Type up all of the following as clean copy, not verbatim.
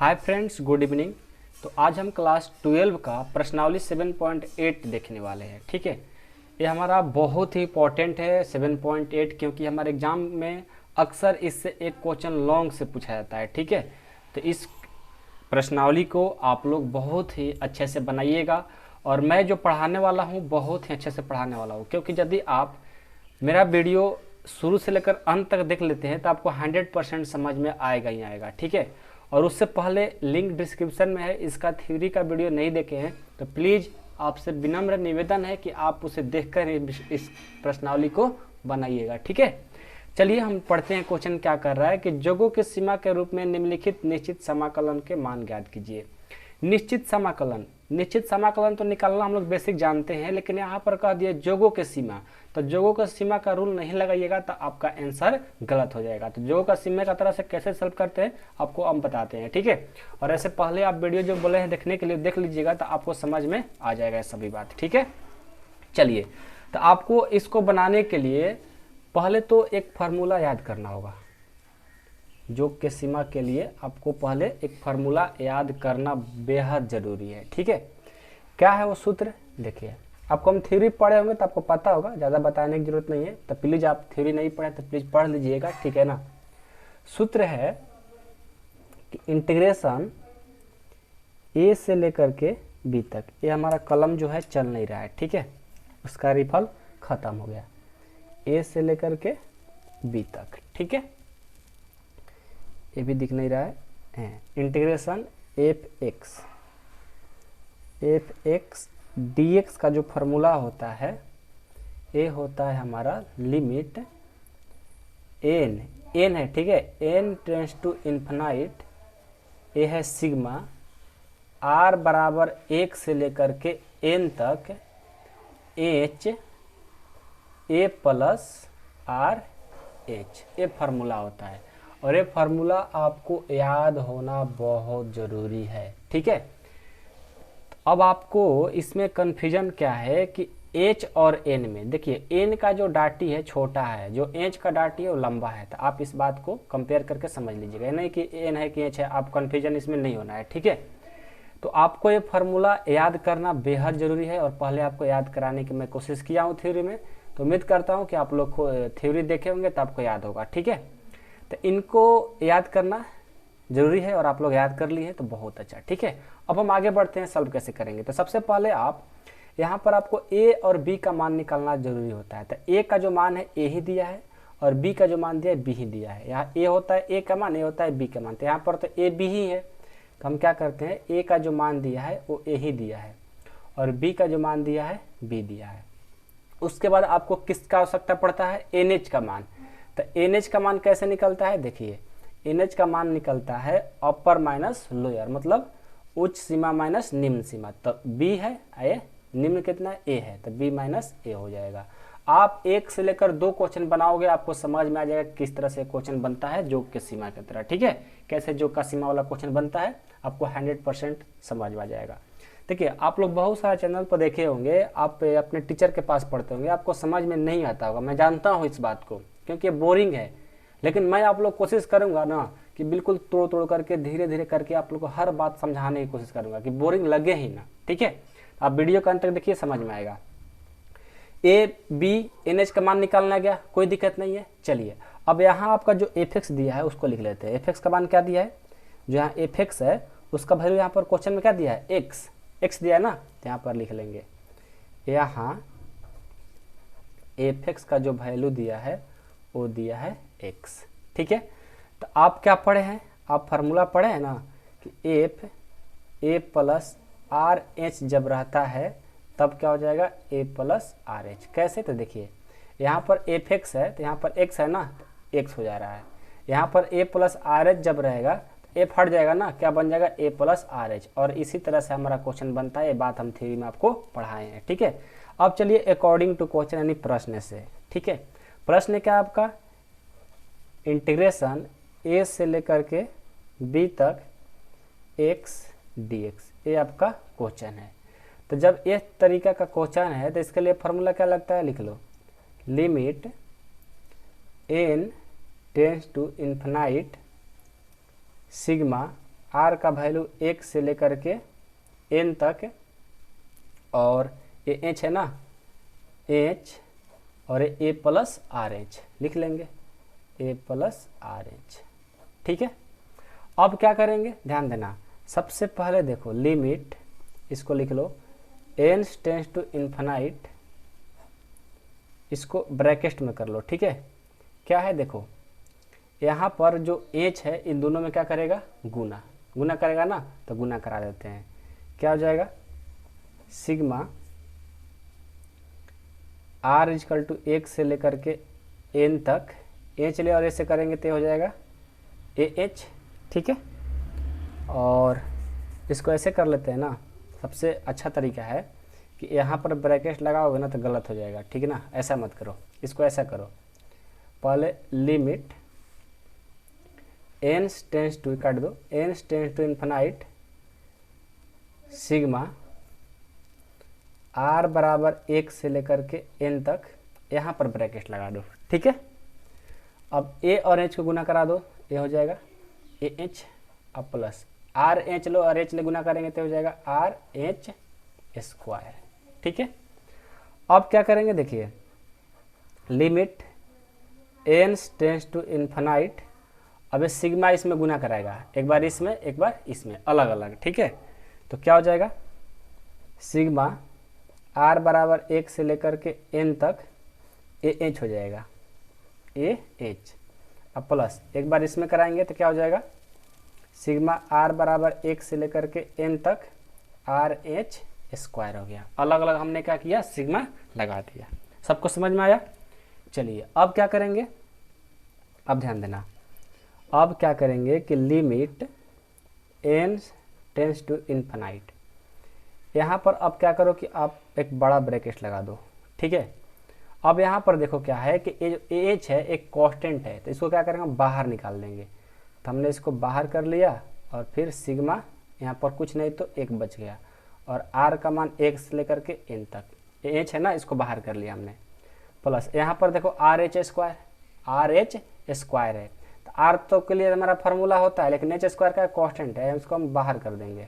Hi friends, good evening. तो आज हम क्लास 12 का प्रश्नावली 7.8 देखने वाले हैं। ठीक है, ये हमारा बहुत ही इंपॉर्टेंट है 7.8, क्योंकि हमारे एग्जाम में अक्सर इससे एक क्वेश्चन लॉन्ग से पूछा जाता है। ठीक है, तो इस प्रश्नावली को आप लोग बहुत ही अच्छे से बनाइएगा और मैं जो पढ़ाने वाला हूँ बहुत ही अच्छे से पढ़ाने वाला हूँ, क्योंकि यदि आप मेरा वीडियो शुरू से लेकर अंत तक देख लेते हैं तो आपको 100% समझ में आएगा ही आएगा। ठीक है, और उससे पहले लिंक डिस्क्रिप्शन में है, इसका थ्योरी का वीडियो नहीं देखे हैं तो प्लीज़ आपसे विनम्र निवेदन है कि आप उसे देखकर इस प्रश्नावली को बनाइएगा। ठीक है, चलिए हम पढ़ते हैं। क्वेश्चन क्या कर रहा है कि जोगों की सीमा के रूप में निम्नलिखित निश्चित समाकलन के मान ज्ञात कीजिए। निश्चित समाकलन तो निकालना हम लोग बेसिक जानते हैं, लेकिन यहाँ पर कह दिया जोगों की सीमा, तो जोगों का सीमा का रूल नहीं लगाइएगा तो आपका आंसर गलत हो जाएगा। तो जोगों का सीमा का तरह से कैसे सॉल्व करते हैं आपको हम बताते हैं। ठीक है, और ऐसे पहले आप वीडियो जो बोले हैं देखने के लिए देख लीजिएगा तो आपको समझ में आ जाएगा सभी बात। ठीक है, चलिए, तो आपको इसको बनाने के लिए पहले तो एक फार्मूला याद करना होगा। जोग के सीमा के लिए आपको पहले एक फार्मूला याद करना बेहद जरूरी है। ठीक है, क्या है वो सूत्र? देखिए, आपको हम थ्योरी पढ़े होंगे तो आपको पता होगा, ज़्यादा बताने की जरूरत नहीं है। तो प्लीज़ आप थ्योरी नहीं पढ़े तो प्लीज़ पढ़ लीजिएगा। ठीक है ना। सूत्र है कि इंटीग्रेशन ए से लेकर के बी तक, ये हमारा कलम जो है चल नहीं रहा है। ठीक है, उसका रिफल खत्म हो गया। ए से लेकर के बी तक, ठीक है, ये भी दिख नहीं रहा है। Integration F X D x का जो फार्मूला होता है, ये होता है हमारा लिमिट एन है। ठीक है, एन टेंड्स टू इन्फिनाइट, ये है सिग्मा आर बराबर 1 से लेकर के एन तक H A plus R H, ये फार्मूला होता है। और ये फार्मूला आपको याद होना बहुत ज़रूरी है। ठीक है, तो अब आपको इसमें कन्फ्यूजन क्या है कि एच और एन में, देखिए एन का जो डाटी है छोटा है, जो एच का डाटी है वो लंबा है। तो आप इस बात को कंपेयर करके समझ लीजिएगा, नहीं कि एन है कि एच है, आप कन्फ्यूजन इसमें नहीं होना है। ठीक है, तो आपको ये फार्मूला याद करना बेहद ज़रूरी है और पहले आपको याद कराने की मैं कोशिश किया हूँ थ्योरी में। तो उम्मीद करता हूँ कि आप लोग को थ्योरी देखे होंगे तो आपको याद होगा। ठीक है, तो इनको याद करना जरूरी है और आप लोग याद कर लिए हैं तो बहुत अच्छा। ठीक है, अब हम आगे बढ़ते हैं, सॉल्व कैसे करेंगे। तो सबसे पहले आप यहाँ पर आपको ए और बी का मान निकालना जरूरी होता है। तो ए का जो मान है ए ही दिया है और बी का जो मान दिया है बी ही दिया है। यहाँ ए होता है ए का मान, ए होता है बी का मान, तो यहाँ पर तो ए बी ही है। तो हम क्या करते हैं, ए का जो मान दिया है वो ए ही दिया है और बी का जो मान दिया है बी दिया है। उसके बाद आपको किसका आवश्यकता पड़ता है, एन एच का मान। तो एन एच का मान कैसे निकलता है, देखिए एन एच का मान निकलता है अपर माइनस लोअर, मतलब उच्च सीमा माइनस निम्न सीमा। तो बी है ए, निम्न कितना ए है, तो बी माइनस ए हो जाएगा। आप 1 से लेकर 2 क्वेश्चन बनाओगे, आपको समझ में आ जाएगा किस तरह से क्वेश्चन बनता है जोग के सीमा की तरह। ठीक है, कैसे जोग का सीमा वाला क्वेश्चन बनता है आपको 100% समझ में आ जाएगा। देखिए, आप लोग बहुत सारे चैनल पर देखे होंगे, आप अपने टीचर के पास पढ़ते होंगे, आपको समझ में नहीं आता होगा, मैं जानता हूँ इस बात को, क्योंकि बोरिंग है। लेकिन मैं आप लोग कोशिश करूंगा ना कि बिल्कुल तोड़ तोड़ करके धीरे धीरे करके आप लोग को हर बात समझाने की कोशिश करूंगा कि बोरिंग लगे ही ना। ठीक है, आप वीडियो का अंत तक देखिए, समझ में आएगा। ए बी एन एच का मान निकालना गया, कोई दिक्कत नहीं है। चलिए, अब यहाँ आपका जो एफ एक्स दिया है उसको लिख लेते हैं। एफ एक्स का मान क्या दिया है, जो यहाँ एफ एक्स है उसका वैल्यू यहाँ पर क्वेश्चन में क्या दिया है, एक्स दिया है ना, तो यहाँ पर लिख लेंगे यहाँ एफ एक्स का जो वैल्यू दिया है वो दिया है x। ठीक है, तो आप क्या पढ़े हैं, आप फार्मूला पढ़े हैं ना कि F A plus R H जब रहता है तब क्या हो जाएगा, ए प्लस आर एच। कैसे, तो देखिए यहाँ पर एफ एक्स है तो यहाँ पर x है ना, तो x हो जा रहा है। यहाँ पर ए प्लस आर एच जब रहेगा तो एफ हट जाएगा ना, क्या बन जाएगा, ए प्लस आर एच। और इसी तरह से हमारा क्वेश्चन बनता है, ये बात हम थ्योरी में आपको पढ़ाए हैं। ठीक है, अब चलिए अकॉर्डिंग टू क्वेश्चन यानी प्रश्न से। ठीक है, प्रश्न क्या आपका, इंटीग्रेशन ए से लेकर के बी तक एक्स डी एक्स, ये आपका क्वेश्चन है। तो जब इस तरीका का क्वेश्चन है तो इसके लिए फार्मूला क्या लगता है, लिख लो, limit N tends to infinite sigma R का वैल्यू 1 से लेकर के n तक, और ये h है ना, h, और ये a प्लस आर एच लिख लेंगे, a प्लस आर एच। ठीक है, अब क्या करेंगे ध्यान देना, सबसे पहले देखो लिमिट, इसको लिख लो n टेंस टू इन्फिनाइट, इसको ब्रैकेट में कर लो। ठीक है, क्या है देखो यहाँ पर जो h है इन दोनों में क्या करेगा, गुना, गुना करेगा ना, तो गुना करा देते हैं। क्या हो जाएगा, सिग्मा r इजकल टू 1 से लेकर के n तक, h ले और ऐसे करेंगे तो हो जाएगा ah। ठीक है, और इसको ऐसे कर लेते हैं ना, सबसे अच्छा तरीका है कि यहाँ पर ब्रैकेट लगाओगे ना तो गलत हो जाएगा। ठीक है ना, ऐसा मत करो, इसको ऐसा करो, पहले लिमिट n टेंस टू, काट दो, n tends to infinite sigma r बराबर 1 से लेकर के n तक, यहाँ पर ब्रैकेट लगा दो। ठीक है, अब a और h को गुना करा दो, ये हो जाएगा ah, अब प्लस आर एच लो और h ले गुना करेंगे तो हो जाएगा आर एच स्क्वायर। ठीक है, अब क्या करेंगे देखिए, limit n tends to infinite, अब सिग्मा इसमें गुना कराएगा, एक बार इसमें एक बार इसमें, अलग अलग। ठीक है, तो क्या हो जाएगा, सिग्मा r बराबर 1 से लेकर के n तक ए एच हो जाएगा, ए एच, अब प्लस एक बार इसमें कराएंगे तो क्या हो जाएगा, सिग्मा r बराबर 1 से लेकर के n तक आर एच स्क्वायर हो गया। अलग अलग हमने क्या किया, सिग्मा लगा दिया। सबको समझ में आया? चलिए अब क्या करेंगे, अब ध्यान देना, अब क्या करेंगे कि limit n tends to infinite, यहाँ पर अब क्या करो कि आप एक बड़ा ब्रैकेट लगा दो। ठीक है, अब यहाँ पर देखो क्या है कि ये जो एच है एक कांस्टेंट है, तो इसको क्या करेंगे, बाहर निकाल देंगे। तो हमने इसको बाहर कर लिया, और फिर सिग्मा यहाँ पर कुछ नहीं तो 1 बच गया, और r का मान 1 से लेकर के n तक, एच है ना, इसको बाहर कर लिया हमने, प्लस यहाँ पर देखो R H square, R H square है, तो r तो के लिए हमारा फार्मूला होता है, लेकिन एच स्क्वायर का कांस्टेंट है, उसको हम बाहर कर देंगे।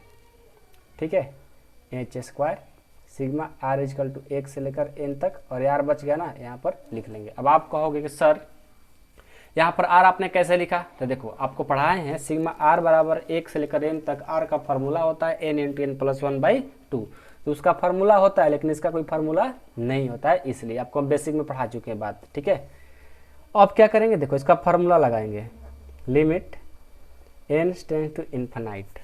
ठीक है, H square sigma r equal to 1 से लेकर n तक, और यार बच गया ना, यहाँ पर लिख लेंगे। अब आप कहोगे कि सर यहाँ पर r आपने कैसे लिखा, तो देखो आपको पढ़ाए हैं सिग्मा r बराबर 1 से लेकर n तक, r का फार्मूला होता है n इंटू n प्लस 1/2, तो उसका फार्मूला होता है, लेकिन इसका कोई फार्मूला नहीं होता है, इसलिए आपको हम बेसिक में पढ़ा चुके हैं बात। ठीक है, अब क्या करेंगे देखो, इसका फार्मूला लगाएंगे, limit n tends to infinite,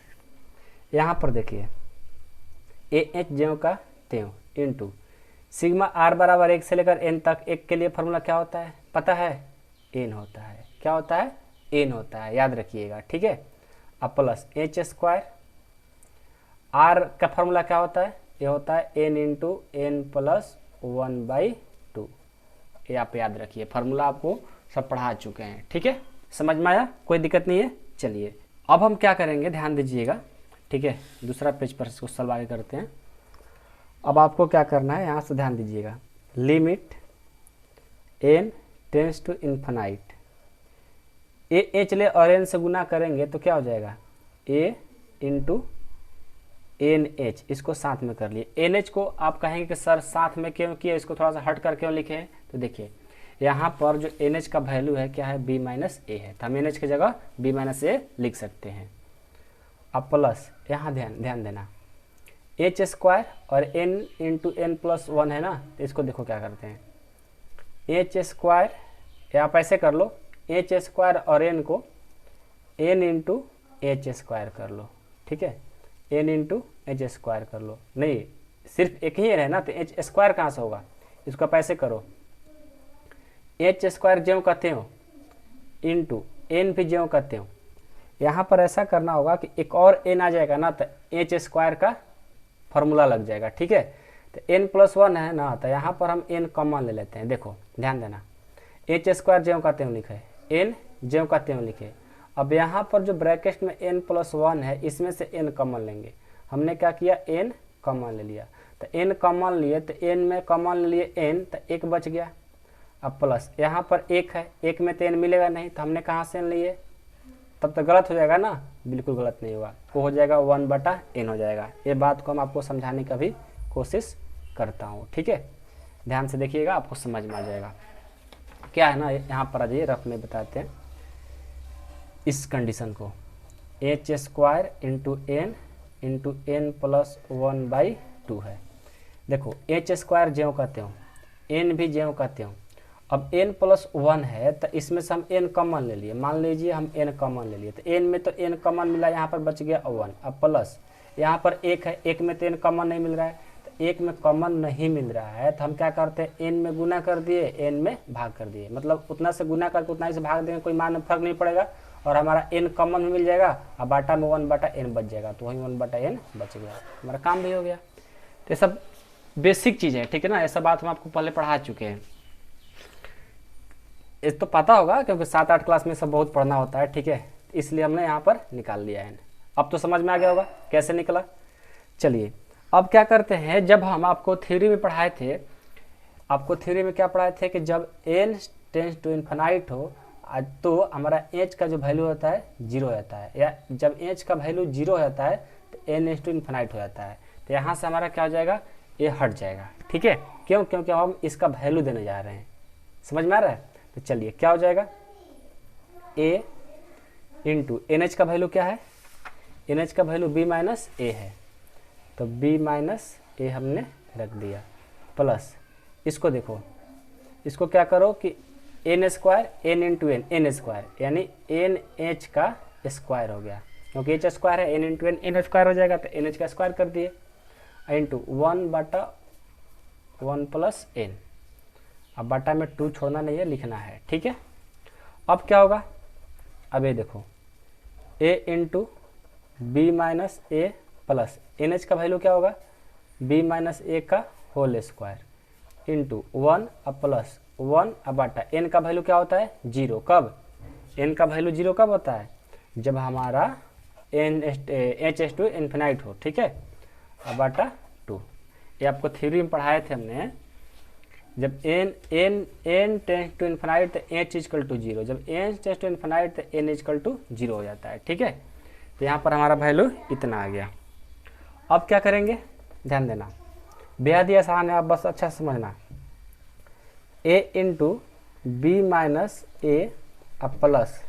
यहाँ पर देखिए ए एच ज्यों का त्यों इंटू सिग्मा r बराबर 1 से लेकर n तक, एक के लिए फार्मूला क्या होता है पता है, n होता है। क्या होता है, n होता है, याद रखिएगा। ठीक है, अब प्लस एच स्क्वायर, r का फार्मूला क्या होता है, ये होता है n इंटू n प्लस 1/2, ये आप याद रखिए, फार्मूला आपको सब पढ़ा चुके हैं। ठीक है, समझ में आया, कोई दिक्कत नहीं है। चलिए अब हम क्या करेंगे, ध्यान दीजिएगा। ठीक है, दूसरा पेज पर इसको सॉल्व आगे करते हैं। अब आपको क्या करना है, यहाँ से ध्यान दीजिएगा, limit n tends to infinite, A H ले और n से गुना करेंगे तो क्या हो जाएगा, a इंटू एन एच, इसको साथ में कर लिए। एन एच को आप कहेंगे कि सर साथ में क्यों किया, इसको थोड़ा सा हट कर क्यों लिखे हैं, तो देखिए यहाँ पर जो एन एच का वैल्यू है क्या है, b माइनस ए है, तो हम एन एच की जगह b माइनस ए लिख सकते हैं। अब प्लस यहाँ ध्यान देना, एच स्क्वायर और n इंटू एन प्लस 1 है ना, तो इसको देखो क्या करते हैं, एच स्क्वायर, या आप ऐसे कर लो, एच स्क्वायर और n को n इंटू एच स्क्वायर कर लो। ठीक है, n इंटू एच स्क्वायर कर लो, नहीं सिर्फ एक ही है ना, तो एच स्क्वायर कहाँ से होगा, इसको आप ऐसे करो, एच स्क्वायर ज्यों कहते हो इंटू n भी ज्यों कहते हो। यहाँ पर ऐसा करना होगा कि एक और n आ जाएगा ना, तो एच स्क्वायर का फॉर्मूला लग जाएगा। ठीक है, तो n प्लस 1 है ना, तो यहाँ पर हम n कॉमन ले लेते हैं। देखो ध्यान देना, एच स्क्वायर ज्यों कहते हो लिखे, n ज्यों कहते हो लिखे। अब यहाँ पर जो ब्रैकेट में n प्लस 1 है, इसमें से n कॉमन लेंगे। हमने क्या किया, n कॉमन ले लिया, तो n कॉमन लिए, तो n में कॉमन ले लिए n, तो 1 बच गया। अब प्लस यहाँ पर 1 है, 1 में तो n मिलेगा नहीं, तो हमने कहाँ से n लिए, तब तक गलत हो जाएगा ना, बिल्कुल गलत नहीं होगा, वो हो जाएगा 1/n हो जाएगा। ये बात को हम आपको समझाने का भी कोशिश करता हूँ, ठीक है। ध्यान से देखिएगा, आपको समझ में आ जाएगा। क्या है ना, यहाँ पर आ जाइए, रफ में बताते हैं इस कंडीशन को। h² इंटू n प्लस 1/2 है। देखो h² ज्यों कहते हो, n भी ज्यों कहते हो। अब n प्लस 1 है तो इसमें से हम n कॉमन ले लिए, मान लीजिए हम n कॉमन ले लिए, तो n में तो n कॉमन मिला, यहाँ पर बच गया 1। अब प्लस यहाँ पर 1 है, 1 में तो n कॉमन नहीं मिल रहा है, तो 1 में कॉमन नहीं मिल रहा है तो हम क्या करते हैं, n में गुना कर दिए, n में भाग कर दिए, मतलब उतना से गुना करके उतना ही से भाग देंगे, कोई मान में फर्क नहीं पड़ेगा, और हमारा n कॉमन भी मिल जाएगा, और बाटा में 1/n बच जाएगा, तो वही 1/n बच गया, हमारा काम भी हो गया। तो ये सब बेसिक चीज़ है, ठीक है ना, ऐसा बात हम आपको पहले पढ़ा चुके हैं, ये तो पता होगा क्योंकि 7-8 क्लास में सब बहुत पढ़ना होता है, ठीक है, इसलिए हमने यहाँ पर निकाल लिया है। अब तो समझ में आ गया होगा कैसे निकला। चलिए अब क्या करते हैं, जब हम आपको थ्योरी में पढ़ाए थे, आपको थ्योरी में क्या पढ़ाए थे कि जब n टेंस टू इन्फिनाइट हो तो हमारा h का जो वैल्यू होता है 0 हो जाता है, या जब h का वैल्यू 0 हो जाता है तो n टू इन्फिनाइट हो जाता है, तो यहाँ से हमारा क्या हो जाएगा, ये हट जाएगा, ठीक है। क्यों, क्योंकि हम इसका वैल्यू देने जा रहे हैं, समझ में आ रहा है। तो चलिए क्या हो जाएगा, a इंटू NH का वैल्यू क्या है, NH का वैल्यू b माइनस a है, तो b माइनस a हमने रख दिया, प्लस इसको देखो, इसको क्या करो कि n² n इंटू n² यानी NH का स्क्वायर हो गया, क्योंकि h² है, n इंटू n स्क्वायर हो जाएगा, तो NH का स्क्वायर कर दिए, इंटू 1/1 प्लस n, अब बटा में 2 छोड़ना नहीं है, लिखना है, ठीक है। अब क्या होगा, अब ये देखो a into b minus a plus NH का वैल्यू क्या होगा, b माइनस a का होल स्क्वायर इंटू 1 अब प्लस 1 अब बटा n का वैल्यू क्या होता है 0, कब n का वैल्यू 0 कब होता है, जब हमारा h टू इन्फिनाइट हो, ठीक है, अब बटा 2। ये आपको थ्योरी में पढ़ाए थे हमने, जब n टेंस टू इन्फिनाइट तो h इक्वल टू 0, जब n टेंस टू इन्फिनाइट तो n इक्वल टू 0 हो जाता है, ठीक है। तो यहाँ पर हमारा वैल्यू इतना आ गया। अब क्या करेंगे, ध्यान देना, बेहद ही आसान है, आप बस अच्छा समझना। a इंटू बी माइनस ए अब प्लस,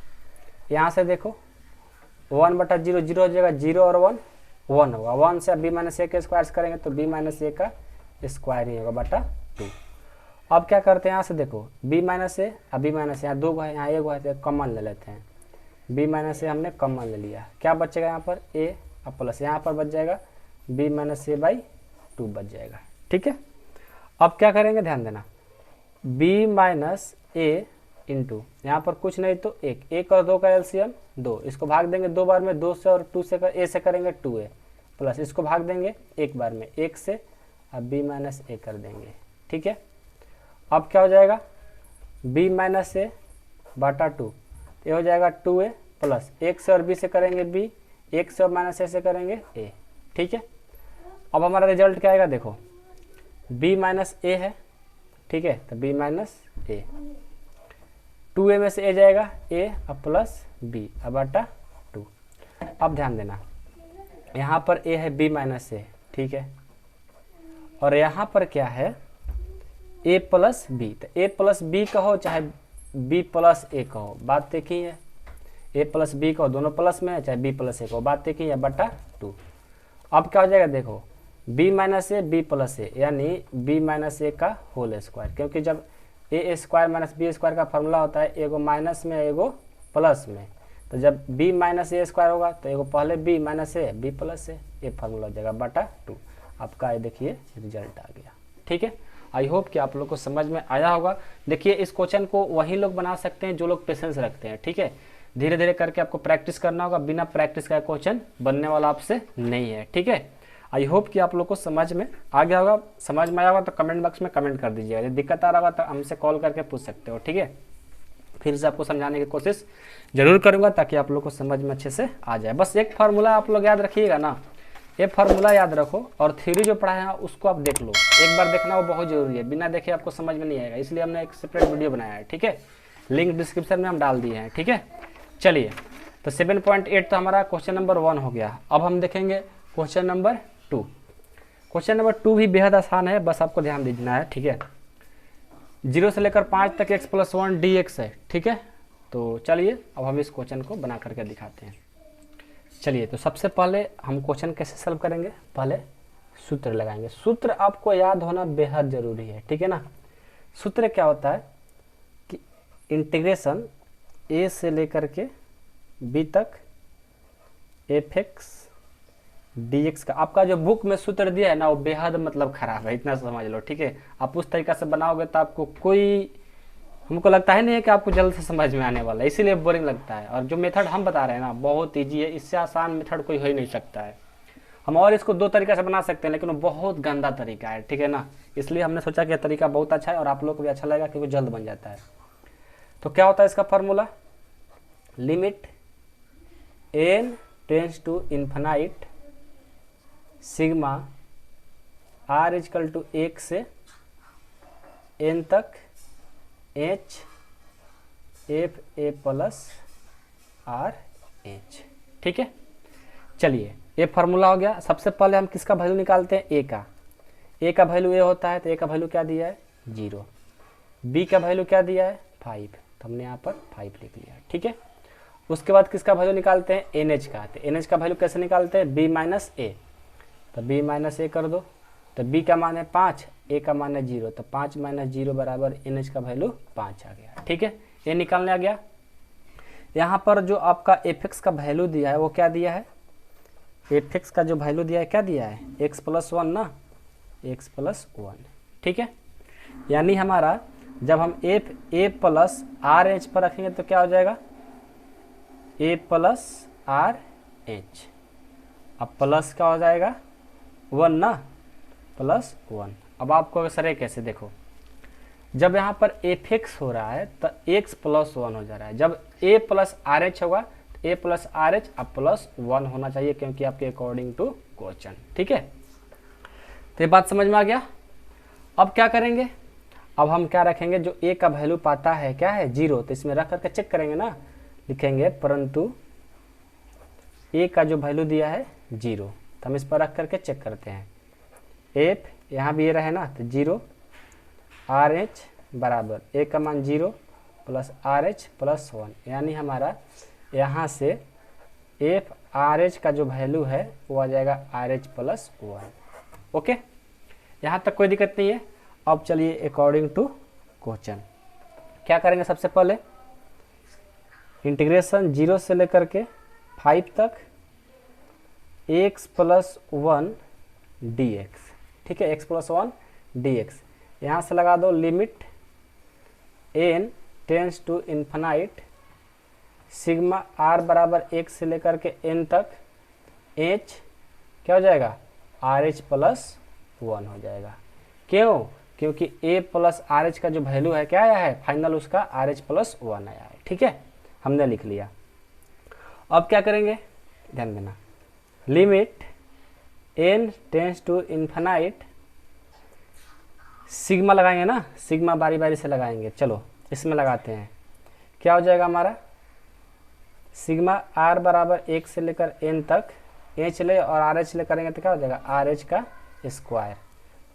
यहाँ से देखो 1/0 0 हो जाएगा, 0 और 1 1 होगा, 1 से b माइनस ए का स्क्वायर करेंगे तो b माइनस ए का स्क्वायर ही होगा बटा 2। अब क्या करते हैं, यहाँ से देखो b माइनस ए, अब b माइनस यहाँ 2 है, यहाँ 1 है, तो कॉमन ले लेते हैं, b माइनस ए हमने कॉमन ले लिया, क्या बचेगा यहाँ पर a अब प्लस, यहाँ पर बच जाएगा b माइनस ए बाई 2 बच जाएगा, ठीक है। अब क्या करेंगे, ध्यान देना, b माइनस ए इंटू यहाँ पर कुछ नहीं तो 1 और 2 का एलसीएम 2, इसको भाग देंगे 2 बार में, 2 से और 2 से ए से करेंगे 2a प्लस इसको भाग देंगे 1 बार में 1 से, अब b माइनस ए कर देंगे, ठीक है। अब क्या हो जाएगा, b माइनस ए बटा 2, ये हो जाएगा 2a प्लस 1 से और b से करेंगे b, 1 से और माइनस ए से करेंगे a, ठीक है। अब हमारा रिजल्ट क्या आएगा, देखो b माइनस ए है, ठीक है, तो b माइनस ए, 2a में से a जाएगा a अब प्लस b अब बटा 2। अब ध्यान देना, यहाँ पर a है b माइनस ए, ठीक है, और यहाँ पर क्या है a प्लस बी, तो a प्लस बी कहो चाहे b प्लस ए कहो, बात एक ही है, a प्लस बी कहो दोनों प्लस में है, चाहे b प्लस ए कहो, बात एक ही है, बटा 2। अब क्या हो जाएगा, देखो b माइनस ए b प्लस ए यानी b माइनस ए का होल स्क्वायर, क्योंकि जब ए स्क्वायर माइनस बी स्क्वायर का फॉर्मूला होता है एगो माइनस में एगो प्लस में, तो जब b माइनस ए स्क्वायर होगा तो एगो पहले b माइनस ए b प्लस ए, ये फॉर्मूला हो जाएगा बटा 2। आपका ये देखिए रिजल्ट आ गया, ठीक है। आई होप कि आप लोग को समझ में आया होगा। देखिए इस क्वेश्चन को वही लोग बना सकते हैं जो लोग पेशेंस रखते हैं, ठीक है, धीरे धीरे करके आपको प्रैक्टिस करना होगा, बिना प्रैक्टिस का क्वेश्चन बनने वाला आपसे नहीं है, ठीक है। आई होप कि आप लोग को समझ में आ गया होगा, समझ में आया होगा तो कमेंट बॉक्स में कमेंट कर दीजिएगा, यदि दिक्कत आ रहा होगा तो हमसे कॉल करके पूछ सकते हो, ठीक है। फिर से आपको समझाने की कोशिश जरूर करूँगा ताकि आप लोग को समझ में अच्छे से आ जाए। बस एक फार्मूला आप लोग याद रखिएगा ना, ये फार्मूला याद रखो, और थ्योरी जो पढ़ाया है उसको आप देख लो, एक बार देखना वो बहुत जरूरी है, बिना देखे आपको समझ में नहीं आएगा, इसलिए हमने एक सेपरेट वीडियो बनाया है, ठीक है, लिंक डिस्क्रिप्शन में हम डाल दिए हैं, ठीक है। चलिए तो 7.8 तो हमारा क्वेश्चन नंबर 1 हो गया। अब हम देखेंगे क्वेश्चन नंबर 2। क्वेश्चन नंबर 2 भी बेहद आसान है, बस आपको ध्यान देना है, ठीक है। 0 से लेकर 5 तक x+1 dx है, ठीक है। तो चलिए अब हम इस क्वेश्चन को बना करके दिखाते हैं। चलिए, तो सबसे पहले हम क्वेश्चन कैसे सॉल्व करेंगे, पहले सूत्र लगाएंगे। सूत्र आपको याद होना बेहद ज़रूरी है, ठीक है ना। सूत्र क्या होता है कि इंटीग्रेशन a से लेकर के b तक f(x) dx का आपका जो बुक में सूत्र दिया है ना, वो बेहद मतलब खराब है, इतना समझ लो, ठीक है। आप उस तरीका से बनाओगे तो आपको कोई, हमको लगता है नहीं है कि आपको जल्द से समझ में आने वाला है, इसीलिए बोरिंग लगता है। और जो मेथड हम बता रहे हैं ना, बहुत ईजी है, इससे आसान मेथड कोई हो ही नहीं सकता है। हम और इसको 2 तरीका से बना सकते हैं, लेकिन वो बहुत गंदा तरीका है, ठीक है ना। इसलिए हमने सोचा कि यह तरीका बहुत अच्छा है और आप लोग को भी अच्छा लगेगा क्योंकि जल्द बन जाता है। तो क्या होता है इसका formula, limit n tends to infinite sigma r equal to 1 से n तक h f a plus r h, ठीक है। चलिए, ये फार्मूला हो गया। सबसे पहले हम किसका वैल्यू निकालते हैं, a का। a का वैल्यू a होता है, तो a का वैल्यू क्या दिया है 0। b का वैल्यू क्या दिया है 5, तो हमने यहाँ पर 5 लिख लिया, ठीक है। उसके बाद किसका वैल्यू निकालते हैं nh का। तो nh का वैल्यू कैसे निकालते हैं, b माइनस a, तो b माइनस a कर दो। तो b का मान है 5, a का मान है 0, तो 5 माइनस 0 बराबर nh का वैल्यू 5 आ गया, ठीक है। ये निकालने आ गया। यहाँ पर जो आपका fx का वैल्यू दिया है वो क्या दिया है, fx का जो वैल्यू दिया है क्या दिया है x+1 ना, x+1, ठीक है। यानी हमारा जब हम a प्लस आर एच पर रखेंगे तो क्या हो जाएगा a प्लस आर एच, अब प्लस क्या हो जाएगा 1 ना, +1। अब आपको सर ये कैसे, देखो जब यहाँ पर fx हो रहा है तो x+1 हो जा रहा है। जब a प्लस आर एच होगा तो a प्लस आर एच अब +1 होना चाहिए, क्योंकि आपके अकॉर्डिंग टू क्वेश्चन, ठीक है। तो ये बात समझ में आ गया। अब क्या करेंगे, अब हम क्या रखेंगे, जो a का वैल्यू पाता है क्या है 0, तो इसमें रख करके चेक करेंगे ना, लिखेंगे परंतु a का जो वैल्यू दिया है 0, तो हम इस पर रख करके चेक करते हैं। f यहाँ भी ये रहे ना, तो 0 आर एच बराबर a का मान 0 प्लस आर एच प्लस 1, यानी हमारा यहाँ से f आर एच का जो वैल्यू है वो आ जाएगा आर एच प्लस 1। ओके, यहाँ तक कोई दिक्कत नहीं है। अब चलिए अकॉर्डिंग टू क्वेश्चन क्या करेंगे, सबसे पहले इंटीग्रेशन 0 से लेकर के 5 तक x+1 dx, ठीक है, x+1 dx। यहाँ से लगा दो limit n tends to infinite sigma r बराबर 1 से लेकर के n तक h क्या हो जाएगा RH+1 हो जाएगा। क्यों, क्योंकि a प्लस आर एच का जो वैल्यू है क्या आया है फाइनल, उसका RH+1 आया है, ठीक है, हमने लिख लिया। अब क्या करेंगे, ध्यान देना, limit n tends to infinite sigma लगाएंगे ना, सिग्मा बारी बारी से लगाएंगे। चलो इसमें लगाते हैं, क्या हो जाएगा हमारा सिग्मा r बराबर 1 से लेकर n तक h ले और आर एच ले करेंगे तो क्या हो जाएगा आर एच का स्क्वायर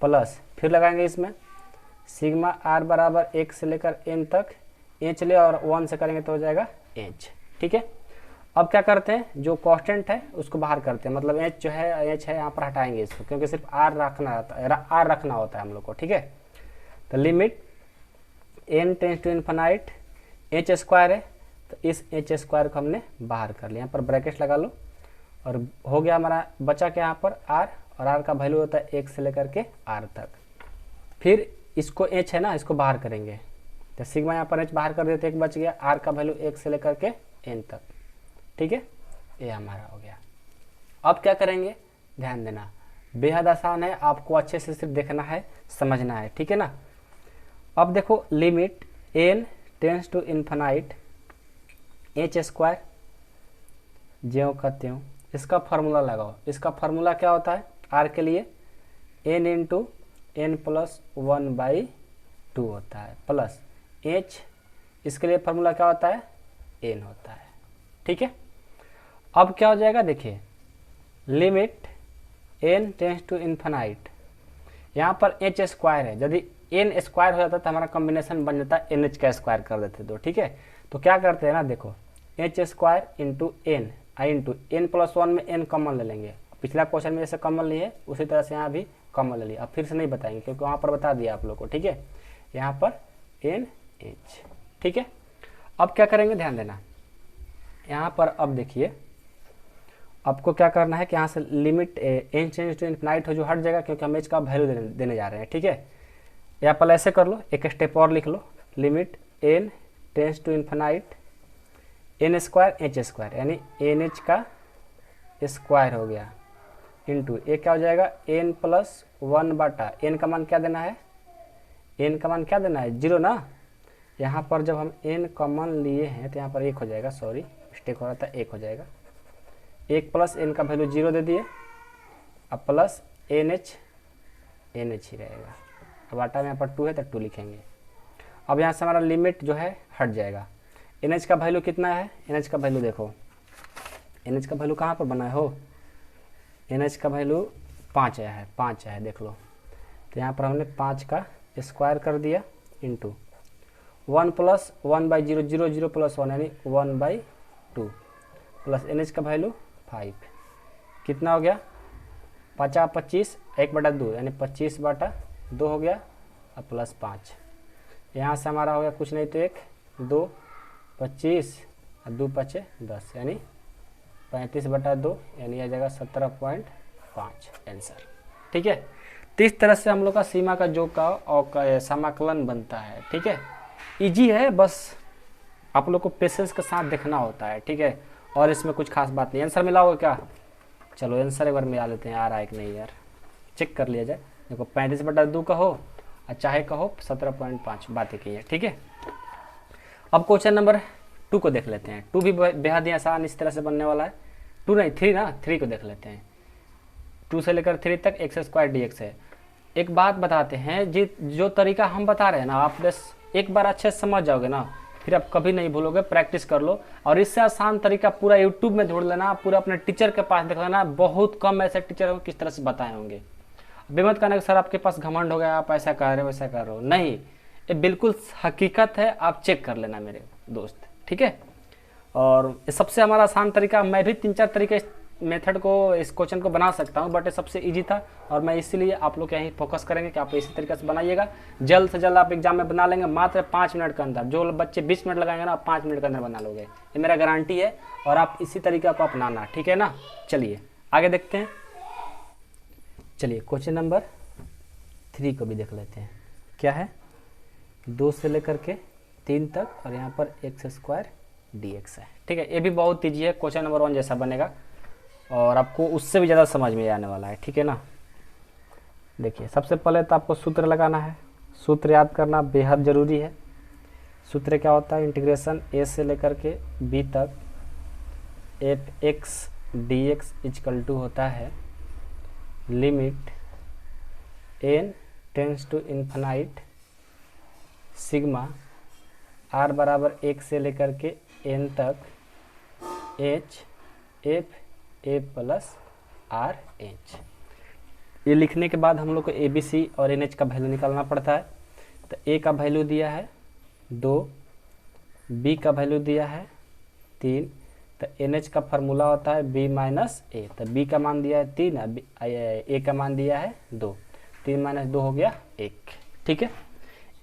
प्लस, फिर लगाएंगे इसमें सिग्मा r बराबर 1 से लेकर n तक h ले और 1 से करेंगे तो हो जाएगा h, ठीक है। अब क्या करते हैं, जो कांस्टेंट है उसको बाहर करते हैं, मतलब h जो है h है यहाँ पर हटाएंगे इसको, क्योंकि सिर्फ r रखना होता है हम लोग को, ठीक है। तो limit n tends to infinite h square है, तो इस h स्क्वायर को हमने बाहर कर लिया, यहाँ पर ब्रैकेट लगा लो और हो गया हमारा बचा के यहाँ पर r, और r का वैल्यू होता है 1 से लेकर के r तक। फिर इसको h है ना, इसको बाहर करेंगे, तो सिग्मा यहाँ पर h बाहर कर देते, एक बच गया, r का वैल्यू 1 से लेकर के n तक, ठीक है, ये हमारा हो गया। अब क्या करेंगे, ध्यान देना, बेहद आसान है, आपको अच्छे से सिर्फ देखना है, समझना है, ठीक है ना। अब देखो limit n tends to infinite h square ज्यों का त्यों, इसका फार्मूला लगाओ। इसका फार्मूला क्या होता है r के लिए n इंटू n+1/2 होता है, प्लस h, इसके लिए फार्मूला क्या होता है n होता है, ठीक है। अब क्या हो जाएगा देखिए, limit n tends to infinite, यहाँ पर एच स्क्वायर है, यदि n स्क्वायर हो जाता तो हमारा कॉम्बिनेशन बन जाता एन एच का स्क्वायर कर देते तो, ठीक है। तो क्या करते हैं ना, देखो एच स्क्वायर इंटू एन आई इंटू एन प्लस वन में n कॉमन ले लेंगे, पिछला क्वेश्चन में जैसे कॉमन लिए उसी तरह से यहाँ भी कॉमन ले लिया। अब फिर से नहीं बताएंगे क्योंकि वहाँ पर बता दिया आप लोग को, ठीक है। यहाँ पर एन एच, ठीक है। अब क्या करेंगे ध्यान देना, यहाँ पर अब देखिए आपको क्या करना है कि यहाँ से limit N change to infinite हो जो हट जाएगा क्योंकि हम एच का वैल्यू देने जा रहे हैं, ठीक है। यहाँ पर ऐसे कर लो, एक स्टेप और लिख लो, limit N tends to infinite N square H square, यानी एन एच का स्क्वायर हो गया इंटू ए क्या हो जाएगा एन प्लस वन बटा एन का मान क्या देना है, एन का मान क्या देना है 0 ना। यहाँ पर जब हम एन कॉमन लिए हैं तो यहाँ पर 1 हो जाएगा, सॉरी मिस्टेक हो रहा था, 1 हो जाएगा, 1 प्लस एन का वैल्यू 0 दे दिए, अब प्लस एन एच ही रहेगा। अब आटा में यहाँ पर 2 है तो 2 लिखेंगे। अब यहाँ से हमारा लिमिट जो है हट जाएगा। एन एच का वैल्यू कितना है, एन एच का वैल्यू देखो, एन एच का वैल्यू कहाँ पर बना है हो, एन एच का वैल्यू 5 आया है, 5 आया है देख लो। तो यहाँ पर हमने 5 का स्क्वायर कर दिया इंटू 1 प्लस 1/0 0 0 प्लस 1 यानी 1/2 प्लस एन एच का वैल्यू 5, कितना हो गया 50 25 1/2 यानी 25/2 हो गया, अब प्लस 5, यहाँ से हमारा हो गया कुछ नहीं तो 1 2 25 और 2 5 10 यानी 35/2 यानी आ जाएगा 17.5 आंसर, ठीक है। तो इस तरह से हम लोग का सीमा का जो का और समाकलन बनता है, ठीक है। इजी है, बस आप लोग को पेशेंस के साथ देखना होता है, ठीक है। और इसमें कुछ खास बात नहीं। आंसर मिला होगा क्या, चलो आंसर एक बार मिला लेते हैं, आ रहा है कि नहीं यार, चेक कर लिया जाए। देखो 35/2 का हो और चाहे का हो 17.5, बातें की है, ठीक है। अब क्वेश्चन नंबर 2 को देख लेते हैं। 2 भी बेहद ही आसान इस तरह से बनने वाला है। 2 नहीं 3 ना, 3 को देख लेते हैं। 2 से लेकर 3 तक एक्स स्क्वायर डी एक्स है। एक बात बताते हैं, जो तरीका हम बता रहे हैं ना, आप बस एक बार अच्छे से समझ जाओगे ना, फिर आप कभी नहीं भूलोगे, प्रैक्टिस कर लो। और इससे आसान तरीका पूरा यूट्यूब में ढूंढ लेना, पूरा अपने टीचर के पास देख लेना, बहुत कम ऐसे टीचर हो किस तरह से बताए होंगे। बेमत कहना कि सर आपके पास घमंड हो गया, आप ऐसा कर रहे हो वैसा कर रहे हो, नहीं, ये बिल्कुल हकीकत है, आप चेक कर लेना मेरे दोस्त, ठीक है। और सबसे हमारा आसान तरीका, मैं भी 3-4 तरीके मेथड को इस क्वेश्चन को बना सकता हूं, बट ये सबसे इजी था और मैं इसीलिए आप लोग यहीं फोकस करेंगे कि आप इसी तरीके से बनाइएगा। जल्द से जल्द आप एग्जाम में बना लेंगे, मात्र 5 मिनट के अंदर। जो बच्चे 20 मिनट लगाएंगे ना, आप 5 मिनट के अंदर बना लोगे, ये मेरा गारंटी है। और आप इसी तरीका को अपनाना, ठीक है ना। चलिए आगे देखते हैं। चलिए क्वेश्चन नंबर 3 को भी देख लेते हैं। क्या है, 2 से लेकर के 3 तक और यहाँ पर एक्स स्क्वायर डी एक्स है, ठीक है। ये भी बहुत ईजी है, क्वेश्चन नंबर 1 जैसा बनेगा और आपको उससे भी ज़्यादा समझ में आने वाला है, ठीक है ना। देखिए सबसे पहले तो आपको सूत्र लगाना है, सूत्र याद करना बेहद ज़रूरी है। सूत्र क्या होता है, इंटीग्रेशन ए से लेकर के बी तक F X D X equal to होता है limit N tends to infinite sigma R बराबर 1 से लेकर के एन तक H F A plus R H. ये लिखने के बाद हम लोग को ए बी सी और एन एच का वैल्यू निकालना पड़ता है। तो ए का वैल्यू दिया है 2, बी का वैल्यू दिया है 3, तो एन एच का फार्मूला होता है बी माइनस ए। तो बी का मान दिया है 3, ए का मान दिया है 2, 3 माइनस 2 हो गया 1, ठीक है।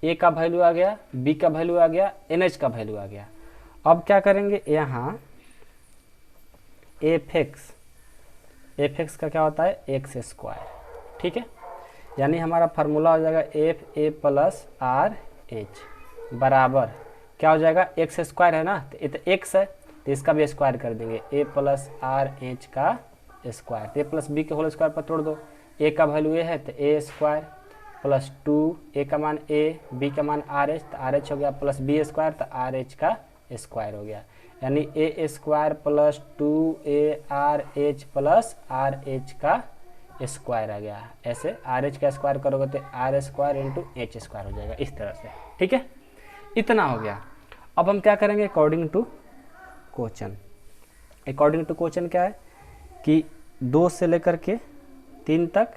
ए का वैल्यू आ गया, बी का वैल्यू आ गया, एन एच का वैल्यू आ गया। अब क्या करेंगे, यहाँ एफ एक्स का क्या होता है एक्स स्क्वायर, ठीक है। यानी हमारा फार्मूला हो जाएगा F A plus R H बराबर क्या हो जाएगा, एक्स स्क्वायर है ना, तो ये तो एक्स है तो इसका भी स्क्वायर कर देंगे, ए प्लस आर एच का स्क्वायर। तो ए प्लस बी के होल स्क्वायर पर तोड़ दो, ए का वैल्यू ए है तो ए स्क्वायर प्लस 2, ए का मान ए, बी का मान आर एच, तो आर एच हो गया प्लस बी स्क्वायर, तो आर एच का स्क्वायर हो गया। यानी A square plus 2a R H plus R H का स्क्वायर आ गया। ऐसे आर एच का स्क्वायर करोगे तो R square into H square हो जाएगा, इस तरह से, ठीक है। इतना हो गया। अब हम क्या करेंगे, according to question according to question क्या है कि 2 से लेकर के 3 तक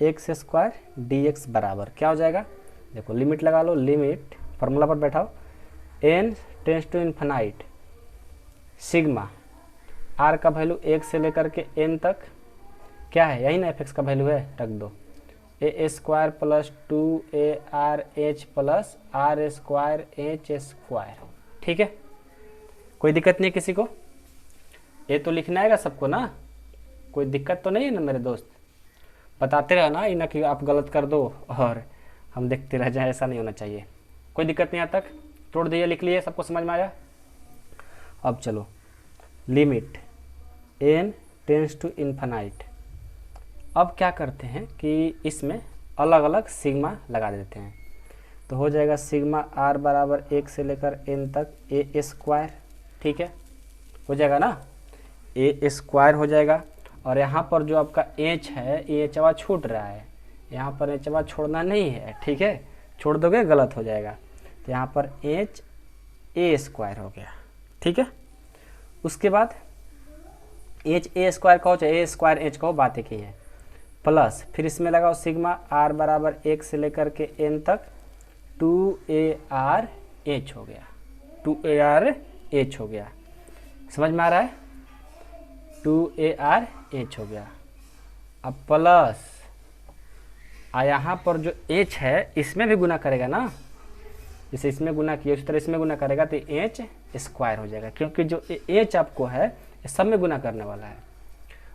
एक्स स्क्वायर डी एक्स बराबर क्या हो जाएगा, देखो लिमिट लगा लो, लिमिट फार्मूला पर बैठाओ, n tends to infinite sigma r का वैल्यू 1 से लेकर के n तक क्या है, यही ना fx का वैल्यू है, रख दो A square plus 2ARH plus R square H square. ठीक है, कोई दिक्कत नहीं किसी को, ये तो लिखना आएगा सबको ना, कोई दिक्कत तो नहीं है ना मेरे दोस्त, बताते रहना, ये ना कि आप गलत कर दो और हम देखते रह जाए, ऐसा नहीं होना चाहिए। कोई दिक्कत नहीं, यहाँ तक तोड़ दिए, लिख लिए, सबको समझ में आया। अब चलो limit n tends to infinite, अब क्या करते हैं कि इसमें अलग अलग सिग्मा लगा देते हैं, तो हो जाएगा सिग्मा r बराबर 1 से लेकर n तक ए स्क्वायर। ठीक है, हो जाएगा ना, ए स्क्वायर हो जाएगा, और यहाँ पर जो आपका एच है ये एचवा छूट रहा है, यहाँ पर एचवा छोड़ना नहीं है। ठीक है, छोड़ दोगे गलत हो जाएगा, तो यहाँ पर एच ए स्क्वायर हो गया। ठीक है, उसके बाद एच ए स्क्वायर कहो चाहे ए स्क्वायर एच कहो, बात एक ही है, प्लस फिर इसमें लगाओ सिग्मा r बराबर 1 से लेकर के n तक 2ARH हो गया, 2ARH हो गया, समझ में आ रहा है, 2ARH हो गया। अब प्लस यहाँ पर जो h है इसमें भी गुना करेगा ना, जैसे इसमें गुना किया उसी तरह इसमें गुना करेगा तो एच स्क्वायर हो जाएगा, क्योंकि जो एच आपको है ये सब में गुना करने वाला है।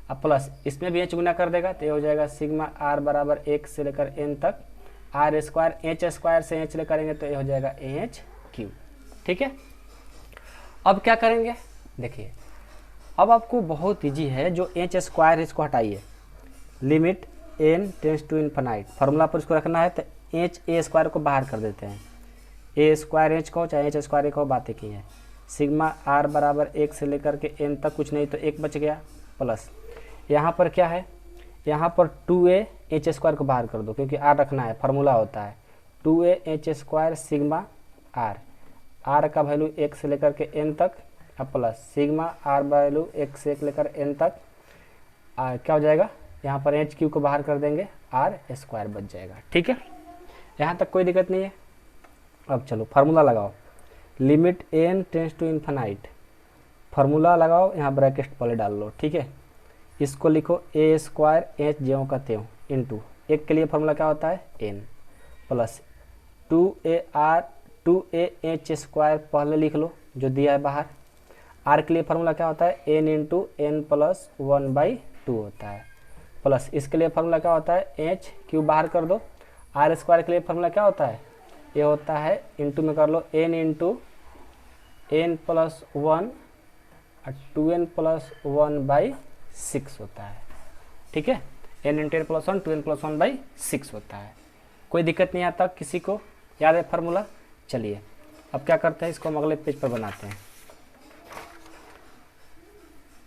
अब प्लस इसमें भी एच गुना कर देगा तो ये हो जाएगा सिग्मा r बराबर 1 से लेकर n तक आर स्क्वायर, एच स्क्वायर से एच ले करेंगे तो ये हो जाएगा एच क्यू। ठीक है, अब क्या करेंगे देखिए, अब आपको बहुत इजी है, जो एच स्क्वायर है इसको हटाइए, limit n tends to infinite, formula पर इसको रखना है, तो एच ए स्क्वायर को बाहर कर देते हैं, ए स्क्वायर एच को चाहे एच स्क्वायर को, बात एक ही है, सिग्मा r बराबर 1 से लेकर के n तक कुछ नहीं तो 1 बच गया, प्लस यहाँ पर क्या है, यहाँ पर 2AH स्क्वायर को बाहर कर दो क्योंकि r रखना है, फार्मूला होता है 2AH स्क्वायर सिग्मा r का वैल्यू 1 से लेकर के n तक, अब प्लस सिग्मा r वैल्यू 1 से लेकर n तक क्या हो जाएगा, यहाँ पर एच क्यू को बाहर कर देंगे, आर स्क्वायर बच जाएगा। ठीक है, यहाँ तक कोई दिक्कत नहीं है। अब चलो फार्मूला लगाओ, limit n tends to infinite, formula लगाओ, यहाँ ब्रैकेट पहले डाल लो। ठीक है, इसको लिखो ए स्क्वायर एच ज्यों का त्यों इंटू, एक के लिए फार्मूला क्या होता है n, प्लस 2AH स्क्वायर पहले लिख लो जो दिया है बाहर, r के लिए फार्मूला क्या होता है n इंटू n प्लस 1/2 होता है, प्लस इसके लिए फार्मूला क्या होता है एच क्यू बाहर कर दो, आर स्क्वायर के लिए फार्मूला क्या होता है, ये होता है इंटू में कर लो n इंटू n प्लस 1 और 2n प्लस 1/6 होता है। ठीक है, n into n plus 1 2n plus 1/6 होता है। कोई दिक्कत नहीं आता, किसी को याद है फार्मूला। चलिए अब क्या करते हैं, इसको हम अगले पेज पर बनाते हैं।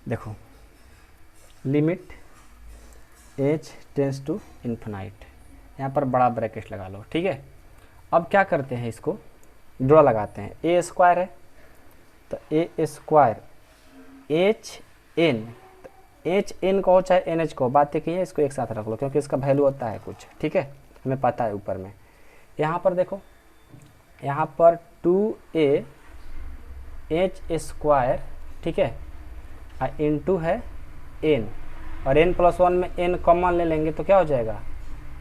देखो limit h tends to infinite, यहाँ पर बड़ा ब्रैकेट लगा लो। ठीक है, अब क्या करते हैं, इसको ड्रॉ लगाते हैं, ए स्क्वायर है तो A square H N, H N कहो चाहे एन एच कहो, बात एक ही है, इसको एक साथ रख लो क्योंकि इसका वैल्यू होता है कुछ। ठीक है, हमें पता है ऊपर में। यहाँ पर देखो, यहाँ पर 2AH स्क्वायर, ठीक है, इंटू है n, और n प्लस 1 में n कॉमन ले लेंगे तो क्या हो जाएगा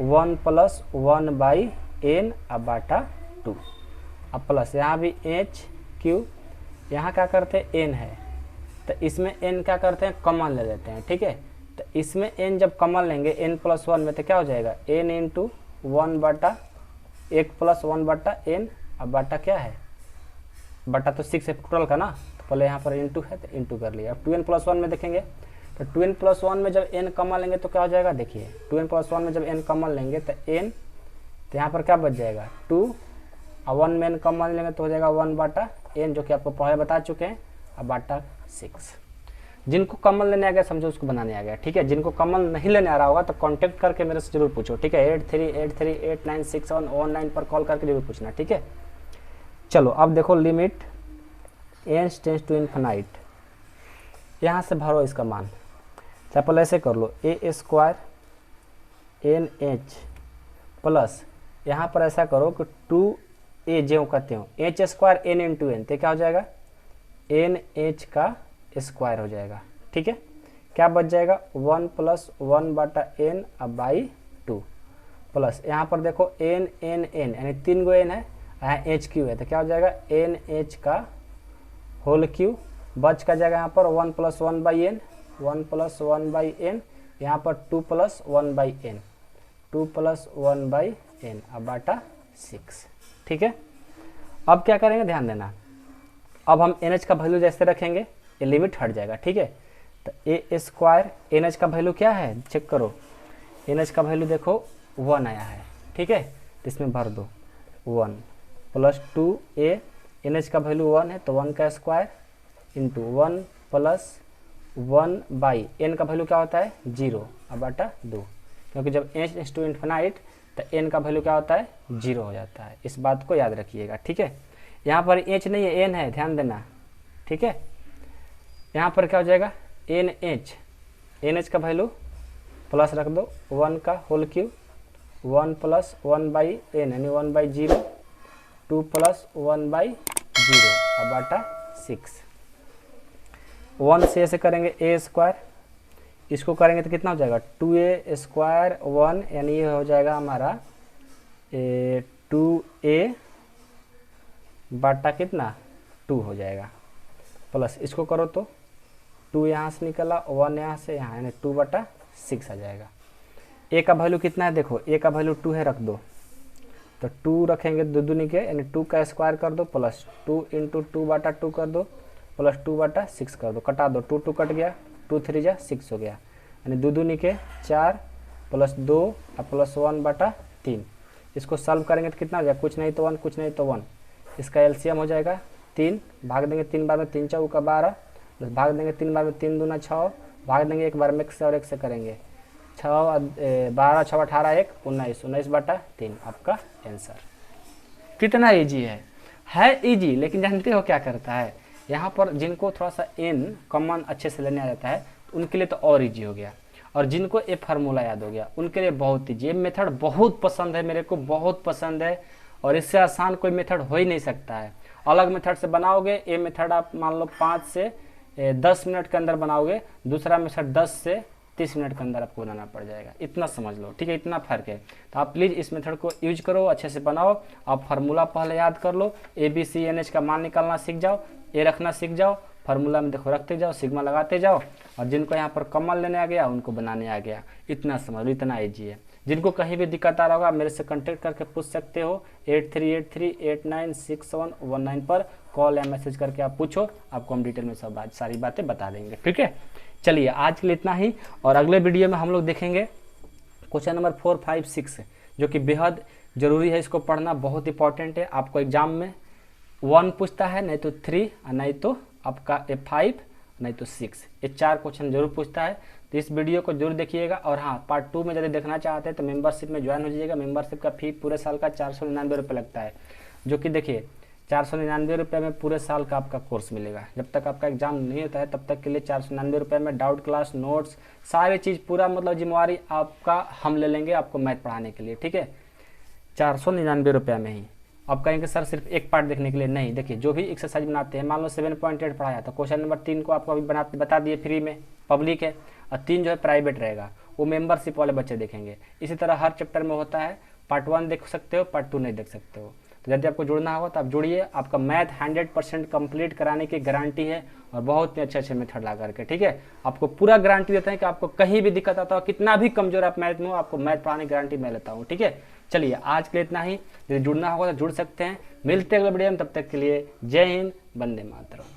1 प्लस 1/n अब बाटा 2, अब प्लस यहाँ भी एच क्यू, यहाँ क्या करते हैं n है तो इसमें n क्या करते हैं कॉमन ले लेते हैं। ठीक है, तो इसमें n जब कॉमन लेंगे n प्लस 1 में तो क्या हो जाएगा n इंटू 1 प्लस 1/n, अब बाटा क्या है, बटा तो 6 है टोटल का ना, तो पहले यहाँ पर इंटू है तो इंटू कर लिया। अब 2n प्लस 1 में देखेंगे तो 2n प्लस 1 में जब n कॉमन लेंगे तो क्या हो जाएगा, देखिए 2n प्लस 1 में जब n कॉमन लेंगे तो n, तो यहाँ पर क्या बच जाएगा 2, और 1 में n कॉमन लेंगे तो हो जाएगा 1/n, जो कि आपको पहले बता चुके हैं, अब बाटा 6। जिनको कॉमन लेने आ गया समझो उसको बनाने आ गया। ठीक है, जिनको कॉमन नहीं लेने आ रहा होगा तो कांटेक्ट करके मेरे से जरूर पूछो। ठीक है, 8383896719 पर कॉल करके जरूर पूछना। ठीक है, चलो अब देखो limit n tends to infinite, यहाँ से भरो इसका मान, चाहे पहले ऐसे कर लो, A square N H plus यहाँ पर ऐसा करो कि 2a जो कहते हो H square N into N, तो क्या हो जाएगा एन एच का स्क्वायर हो जाएगा। ठीक है, क्या बच जाएगा 1 + 1/n बाई 2 प्लस यहाँ पर देखो एन एन एन यानी 3 गो एन है, यहाँ एच क्यू है, तो क्या हो जाएगा एन एच का होल क्यू, बच का जाएगा यहाँ पर 1 + 1/n 1 + 1/n, यहाँ पर 2 + 1/n 2 + 1/n बटा 6। ठीक है, अब क्या करेंगे ध्यान देना, अब हम एन एच का वैल्यू जैसे रखेंगे ये लिमिट हट जाएगा। ठीक है, तो ए स्क्वायर एन एच का वैल्यू क्या है चेक करो, एन एच का वैल्यू देखो 1 आया है। ठीक है, तो इसमें भर दो 1 + 2a, एन एच का वैल्यू 1 है तो 1 का स्क्वायर इंटू 1 + 1/n का वैल्यू क्या होता है 0 बटा 2, क्योंकि जब h → इन्फिनाइट तो n का वैल्यू क्या होता है 0 हो जाता है, इस बात को याद रखिएगा। ठीक है, यहाँ पर h नहीं है n है, ध्यान देना। ठीक है, यहाँ पर क्या हो जाएगा एन एच का वैल्यू प्लस रख दो 1 का होल क्यू 1 + 1/n यानी 1/0 2 + 1/0 बटा 6। 1 से ऐसे करेंगे ए स्क्वायर, इसको करेंगे तो कितना हो जाएगा 2a स्क्वायर 1 यानी ये हो जाएगा हमारा 2a बटा कितना 2 हो जाएगा, प्लस इसको करो तो 2 यहाँ से निकला 1 यहाँ से यहाँ यानी 2/6 आ जाएगा। a का वैल्यू कितना है देखो, a का वैल्यू 2 है, रख दो तो 2 रखेंगे दुनी के यानी 2 का स्क्वायर कर दो प्लस 2 × 2/2 कर दो प्लस 2/6 कर दो, कटा दो 2 कट गया 2 3 जा 6 हो गया यानी दुनी के 4 + 2 प्लस 1/3। इसको सॉल्व करेंगे तो कितना हो जाएगा, कुछ नहीं तो 1 कुछ नहीं तो 1, इसका एलसीएम हो जाएगा 3, भाग देंगे 3 बार में 3 × 12 प्लस भाग देंगे 3 बार में 3 दूना 6, भाग देंगे एक बार में 1 से और 1 से करेंगे 12 6 18 1 19 19/3 आपका आंसर। कितना इजी है इजी, लेकिन जानते हो क्या करता है यहाँ पर, जिनको थोड़ा सा n कॉमन अच्छे से लेने आ जाता है तो उनके लिए तो और इजी हो गया, और जिनको ये फार्मूला याद हो गया उनके लिए बहुत ईजी। ये मेथड बहुत पसंद है, मेरे को बहुत पसंद है, और इससे आसान कोई मेथड हो ही नहीं सकता है। अलग मेथड से बनाओगे ये मेथड आप मान लो 5 से 10 मिनट के अंदर बनाओगे, दूसरा मेथड 10 से 30 मिनट के अंदर आपको बनाना पड़ जाएगा, इतना समझ लो। ठीक है, इतना फर्क है, तो आप प्लीज़ इस मेथड को यूज करो, अच्छे से बनाओ। आप फार्मूला पहले याद कर लो, ABCNH का मान निकालना सीख जाओ, ए रखना सीख जाओ, फार्मूला में देखो रखते जाओ, सिग्मा लगाते जाओ, और जिनको यहाँ पर कॉमन लेने आ गया उनको बनाने आ गया, इतना समझ लो, इतना ईजी है। जिनको कहीं भी दिक्कत आ रहा होगा मेरे से कांटेक्ट करके पूछ सकते हो, 8383896119 पर कॉल या मैसेज करके आप पूछो, आपको हम डिटेल में सब सारी बातें बता देंगे। ठीक है, चलिए आज के लिए इतना ही, और अगले वीडियो में हम लोग देखेंगे क्वेश्चन नंबर 4 5 6 जो कि बेहद जरूरी है, इसको पढ़ना बहुत इंपॉर्टेंट है। आपको एग्जाम में 1 पूछता है, नहीं तो 3, नहीं तो आपका 5, नहीं तो 6, ये 4 क्वेश्चन जरूर पूछता है। तो इस वीडियो को जरूर देखिएगा, और हाँ पार्ट 2 में यदि देखना चाहते हैं तो मेंबरशिप में ज्वाइन हो जाइएगा। मेंबरशिप का फी पूरे साल का 499 रुपये लगता है, जो कि देखिए 499 रुपये में पूरे साल का आपका कोर्स मिलेगा। जब तक आपका एग्जाम नहीं होता है तब तक के लिए 499 रुपये में डाउट क्लास, नोट्स, सारी चीज़ पूरा मतलब जिम्मेवारी आपका हम ले लेंगे आपको मैथ पढ़ाने के लिए। ठीक है, 499 रुपये में ही। आप कहेंगे सर सिर्फ एक पार्ट देखने के लिए, नहीं, देखिए जो भी एक्सरसाइज बनाते हैं, मान लो 7.8 पढ़ाया तो क्वेश्चन नंबर 3 को आपको अभी बता दिए फ्री में, पब्लिक है, और 3 जो है प्राइवेट रहेगा, वो मेंबरशिप वाले बच्चे देखेंगे। इसी तरह हर चैप्टर में होता है, पार्ट 1 देख सकते हो, पार्ट 2 नहीं देख सकते हो। तो यदि आपको जुड़ना होगा तो आप जुड़िए, आपका मैथ 100% कंप्लीट कराने की गारंटी है, और बहुत ही अच्छे मेथड ला करके। ठीक है, आपको पूरा गारंटी देते हैं कि आपको कहीं भी दिक्कत आता हो, कितना भी कमजोर आप मैथ में हो, आपको मैथ पढ़ाने की गारंटी मैं लेता हूँ। ठीक है, चलिए आज के लिए इतना ही, यदि जुड़ना होगा तो जुड़ सकते हैं। मिलते हैं अगले वीडियो में, तब तक के लिए जय हिंद, वंदे मातरम।